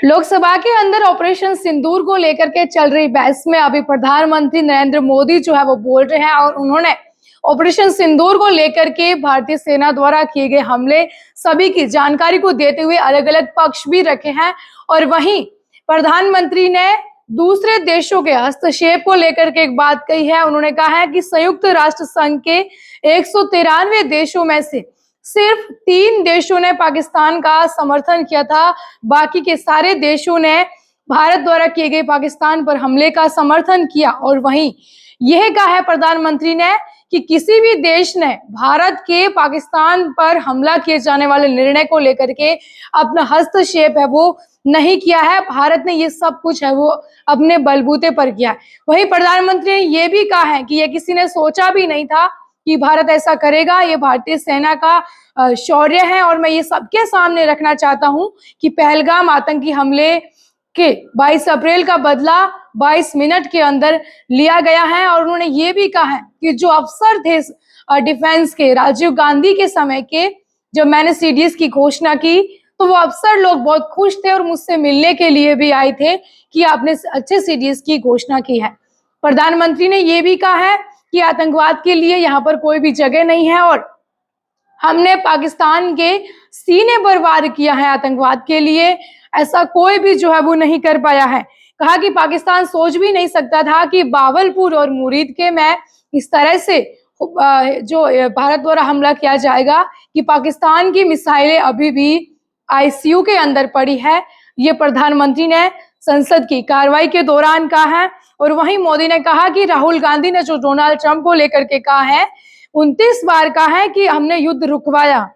लोकसभा के अंदर ऑपरेशन सिंदूर को लेकर के चल रही बहस में अभी प्रधानमंत्री नरेंद्र मोदी जो है वो बोल रहे हैं और उन्होंने ऑपरेशन सिंदूर को लेकर के भारतीय सेना द्वारा किए गए हमले सभी की जानकारी को देते हुए अलग अलग पक्ष भी रखे हैं। और वहीं प्रधानमंत्री ने दूसरे देशों के हस्तक्षेप को लेकर के एक बात कही है। उन्होंने कहा है कि संयुक्त राष्ट्र संघ के 193 देशों में से सिर्फ 3 देशों ने पाकिस्तान का समर्थन किया था, बाकी के सारे देशों ने भारत द्वारा किए गए पाकिस्तान पर हमले का समर्थन किया। और वहीं यह कहा है प्रधानमंत्री ने कि किसी भी देश ने भारत के पाकिस्तान पर हमला किए जाने वाले निर्णय को लेकर के अपना हस्तक्षेप है वो नहीं किया है। भारत ने ये सब कुछ है वो अपने बलबूते पर किया है। वहीं प्रधानमंत्री ने यह भी कहा है कि यह किसी ने सोचा भी नहीं था कि भारत ऐसा करेगा। ये भारतीय सेना का शौर्य है और मैं ये सबके सामने रखना चाहता हूं कि पहलगाम आतंकी हमले के 22 अप्रैल का बदला 22 मिनट के अंदर लिया गया है। और उन्होंने ये भी कहा है कि जो अफसर थे डिफेंस के राजीव गांधी के समय के, जब मैंने सीडीएस की घोषणा की तो वो अफसर लोग बहुत खुश थे और मुझसे मिलने के लिए भी आए थे कि आपने अच्छे सीडीएस की घोषणा की है। प्रधानमंत्री ने ये भी कहा है कि आतंकवाद के लिए यहाँ पर कोई भी जगह नहीं है और हमने पाकिस्तान के सीने पर वार किया है। आतंकवाद के लिए ऐसा कोई भी जो है वो नहीं कर पाया है। कहा कि पाकिस्तान सोच भी नहीं सकता था कि बावलपुर और मुरीद के में इस तरह से जो भारत द्वारा हमला किया जाएगा कि पाकिस्तान की मिसाइलें अभी भी आईसीयू के अंदर पड़ी है। ये प्रधानमंत्री ने संसद की कार्रवाई के दौरान कहा है। और वहीं मोदी ने कहा कि राहुल गांधी ने जो डोनाल्ड ट्रंप को लेकर के कहा है 29 बार कहा है कि हमने युद्ध रुकवाया,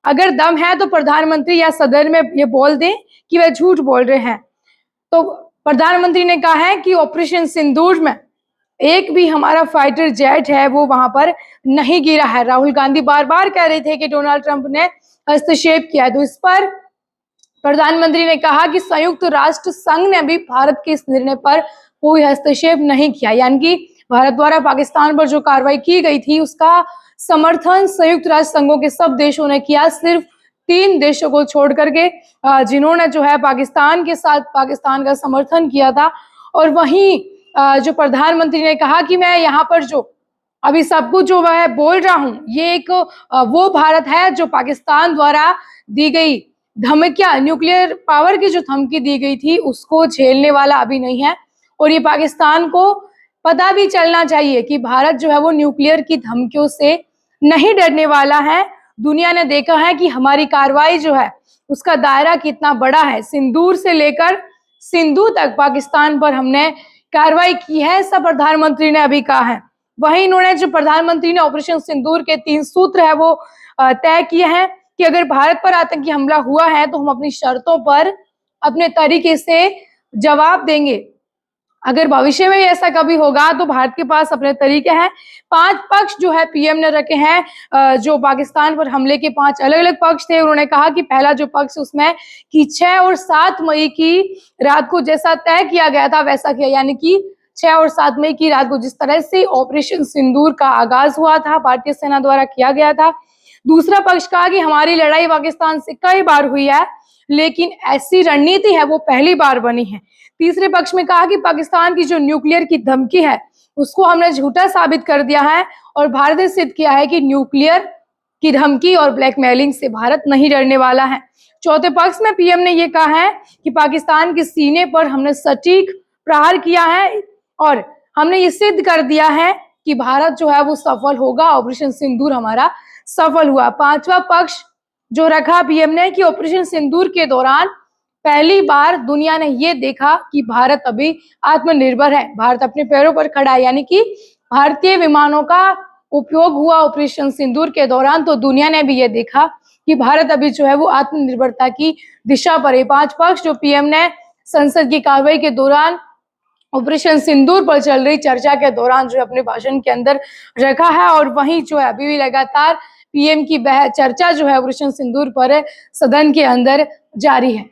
अगर दम है तो प्रधानमंत्री या सदन में ये बोल दें कि वे झूठ बोल रहे हैं। तो प्रधानमंत्री ने कहा है कि ऑपरेशन सिंदूर में एक भी हमारा फाइटर जेट है वो वहां पर नहीं गिरा है। राहुल गांधी बार बार कह रहे थे कि डोनाल्ड ट्रंप ने हस्तक्षेप किया है, तो इस पर प्रधानमंत्री ने कहा कि संयुक्त राष्ट्र संघ ने भी भारत के इस निर्णय पर कोई हस्तक्षेप नहीं किया। यानी कि भारत द्वारा पाकिस्तान पर जो कार्रवाई की गई थी उसका समर्थन संयुक्त राष्ट्र संघों के सब देशों ने किया, सिर्फ 3 देशों को छोड़ करके जिन्होंने जो है पाकिस्तान के साथ पाकिस्तान का समर्थन किया था। और वहीं जो प्रधानमंत्री ने कहा कि मैं यहाँ पर जो अभी सब कुछ जो वह बोल रहा हूँ ये एक वो भारत है जो पाकिस्तान द्वारा दी गई धमकियां, न्यूक्लियर पावर की जो धमकी दी गई थी उसको झेलने वाला अभी नहीं है। और ये पाकिस्तान को पता भी चलना चाहिए कि भारत जो है वो न्यूक्लियर की धमकियों से नहीं डरने वाला है। दुनिया ने देखा है कि हमारी कार्रवाई जो है उसका दायरा कितना बड़ा है। सिंदूर से लेकर सिंधु तक पाकिस्तान पर हमने कार्रवाई की है, ऐसा प्रधानमंत्री ने अभी कहा है। वहीं इन्होंने जो प्रधानमंत्री ने ऑपरेशन सिंदूर के 3 सूत्र है वो तय किए हैं कि अगर भारत पर आतंकी हमला हुआ है तो हम अपनी शर्तों पर अपने तरीके से जवाब देंगे। अगर भविष्य में ऐसा कभी होगा तो भारत के पास अपने तरीके हैं। 5 पक्ष जो है पीएम ने रखे हैं, जो पाकिस्तान पर हमले के 5 अलग अलग पक्ष थे। उन्होंने कहा कि पहला जो पक्ष उसमें कि 6 और 7 मई की रात को जैसा तय किया गया था वैसा किया, यानी कि 6 और 7 मई की रात को जिस तरह से ऑपरेशन सिंदूर का आगाज हुआ था भारतीय सेना द्वारा किया गया था। दूसरा पक्ष कहा कि हमारी लड़ाई पाकिस्तान से कई बार हुई है लेकिन ऐसी रणनीति है वो पहली बार बनी है। तीसरे पक्ष में कहा कि पाकिस्तान की जो न्यूक्लियर की धमकी है उसको हमने झूठा साबित कर दिया है और भारत ने सिद्ध किया है कि न्यूक्लियर की धमकी और ब्लैकमेलिंग से भारत नहीं डरने वाला है। चौथे पक्ष में पीएम ने ये कहा है कि पाकिस्तान के सीने पर हमने सटीक प्रहार किया है और हमने ये सिद्ध कर दिया है कि भारत जो है वो सफल होगा, ऑपरेशन सिंदूर हमारा सफल हुआ। 5वां पक्ष जो रखा पीएम ने कि ऑपरेशन सिंदूर के दौरान पहली बार दुनिया ने ये देखा कि भारत अभी आत्मनिर्भर है, भारत अपने पैरों पर खड़ा है। यानी कि भारतीय विमानों का उपयोग हुआ ऑपरेशन सिंदूर के दौरान, तो दुनिया ने भी ये देखा कि भारत अभी जो है वो आत्मनिर्भरता की दिशा पर है। 5 पक्ष जो पीएम ने संसद की कार्रवाई के दौरान ऑपरेशन सिंदूर पर चल रही चर्चा के दौरान जो अपने भाषण के अंदर रखा है। और वहीं जो है अभी भी लगातार पीएम की चर्चा जो है ऑपरेशन सिंदूर पर सदन के अंदर जारी है।